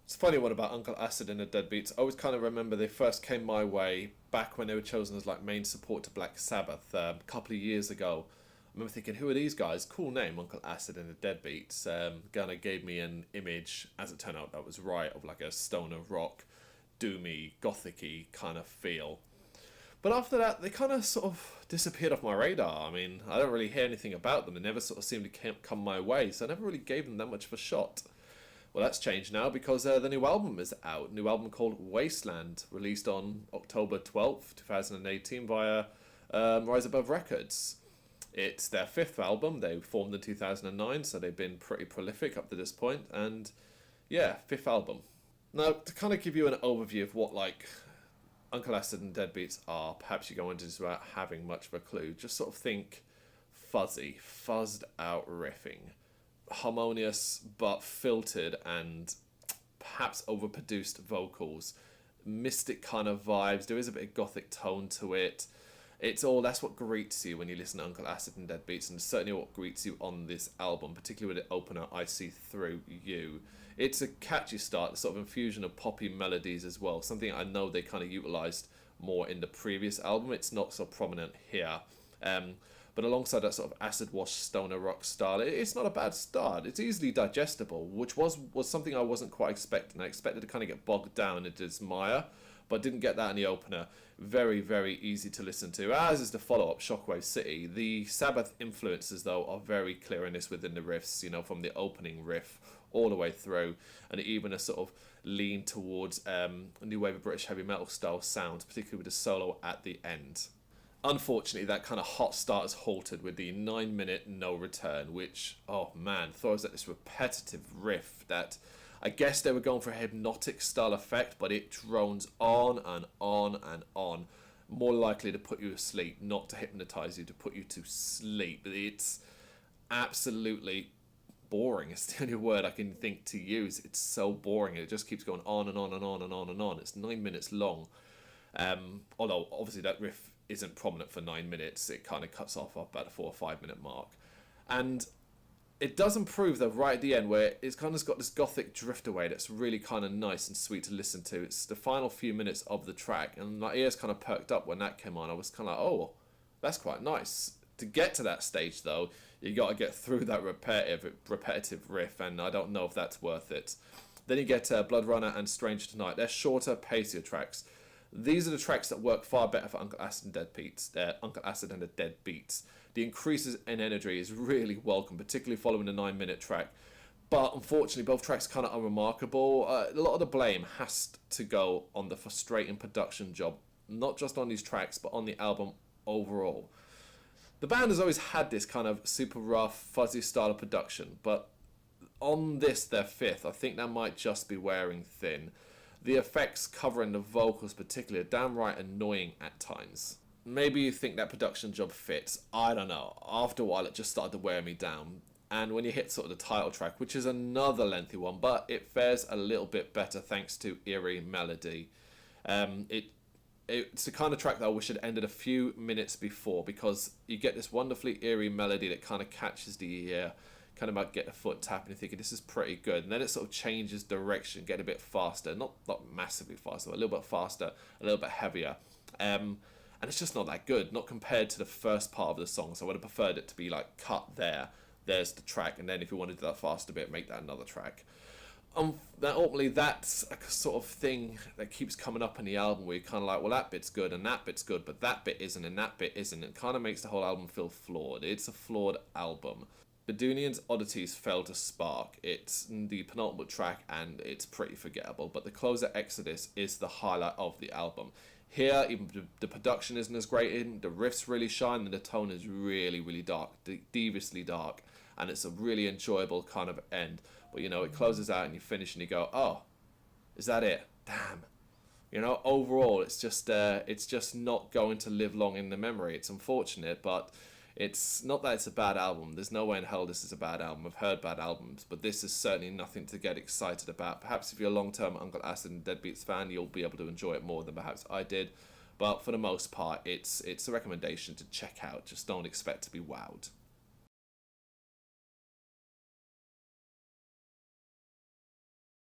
It's a funny one about Uncle Acid and the Deadbeats. I always kind of remember they first came my way back when they were chosen as like main support to Black Sabbath a couple of years ago. I remember thinking, who are these guys? Cool name, Uncle Acid and the Deadbeats. Kind of gave me an image, as it turned out that was right, of like a stoner rock, doomy, gothic-y kind of feel. But after that, they kind of sort of disappeared off my radar. I mean, I don't really hear anything about them. They never sort of seemed to come my way, so I never really gave them that much of a shot. Well, that's changed now because the new album is out. New album called Wasteland, released on October 12th, 2018 via Rise Above Records. It's their fifth album. They formed in 2009, so they've been pretty prolific up to this point. And yeah, fifth album. Now, to kind of give you an overview of what like Uncle Acid and Deadbeats are, perhaps you go into this without having much of a clue. Just sort of think fuzzy, fuzzed out riffing. Harmonious but filtered and perhaps overproduced vocals, mystic kind of vibes. There is a bit of gothic tone to it. That's what greets you when you listen to Uncle Acid and Deadbeats, and certainly what greets you on this album, particularly with the opener I See Through You. It's a catchy start, a sort of infusion of poppy melodies as well, something I know they kind of utilised more in the previous album. It's not so prominent here. But alongside that sort of acid wash stoner rock style, it's not a bad start. It's easily digestible, which was something I wasn't quite expecting. I expected to kind of get bogged down into this mire, but didn't get that in the opener. Very, very easy to listen to, as is the follow-up, Shockwave City. The Sabbath influences, though, are very clear in this within the riffs, you know, from the opening riff all the way through, and even a sort of lean towards a new wave of British heavy metal style sounds, particularly with the solo at the end. Unfortunately, that kind of hot start is halted with the 9-minute no return, which, oh man, throws at this repetitive riff that I guess they were going for a hypnotic style effect, but it drones on and on and on. More likely to put you asleep, not to hypnotize you, to put you to sleep. It's absolutely boring. It's the only word I can think to use. It's so boring. It just keeps going on and on and on and on and on. It's 9 minutes long. Although, obviously, that riff isn't prominent for 9 minutes. It kind of cuts off about the 4 or 5 minute mark. And it does improve, though, right at the end, where it's kind of got this gothic drift away that's really kind of nice and sweet to listen to. It's the final few minutes of the track, and my ears kind of perked up when that came on. I was kind of like, oh, that's quite nice. To get to that stage, though, you got to get through that repetitive riff, and I don't know if that's worth it. Then you get Bloodrunner and Stranger Tonight. They're shorter, pacier tracks. These are the tracks that work far better for Uncle Acid and the Deadbeats. The increases in energy is really welcome, particularly following the 9-minute track. But unfortunately, both tracks kind of unremarkable. A lot of the blame has to go on the frustrating production job, not just on these tracks, but on the album overall. The band has always had this kind of super rough, fuzzy style of production, but on this, their fifth, I think that might just be wearing thin. The effects covering the vocals particularly are downright annoying at times. Maybe you think that production job fits. I don't know. After a while, it just started to wear me down. And when you hit sort of the title track, which is another lengthy one, but it fares a little bit better thanks to eerie melody. It's the kind of track that I wish had ended a few minutes before, because you get this wonderfully eerie melody that kind of catches the ear, kind of about get the foot tapping and thinking this is pretty good, and then it sort of changes direction, get a bit faster, not massively faster, but a little bit faster, a little bit heavier, and it's just not that good, not compared to the first part of the song. So I would have preferred it to be like cut there's the track, and then if you wanted to do that faster bit, make that another track. Ultimately, that's a sort of thing that keeps coming up in the album where you're kind of like, well, that bit's good and that bit's good, but that bit isn't and that bit isn't. It kind of makes the whole album feel flawed. It's a flawed album. Bedouinian's Oddities failed to spark. It's the penultimate track and it's pretty forgettable, but the closer Exodus is the highlight of the album. Here, even the production isn't as great, the riffs really shine, and the tone is really, really dark, deviously dark, and it's a really enjoyable kind of end. But, you know, it closes out and you finish and you go, oh, is that it? Damn. You know, overall, it's just not going to live long in the memory. It's unfortunate, but it's not that it's a bad album. There's no way in hell this is a bad album. I've heard bad albums, but this is certainly nothing to get excited about. Perhaps if you're a long-term Uncle Acid and Deadbeats fan, you'll be able to enjoy it more than perhaps I did. But for the most part, it's a recommendation to check out. Just don't expect to be wowed.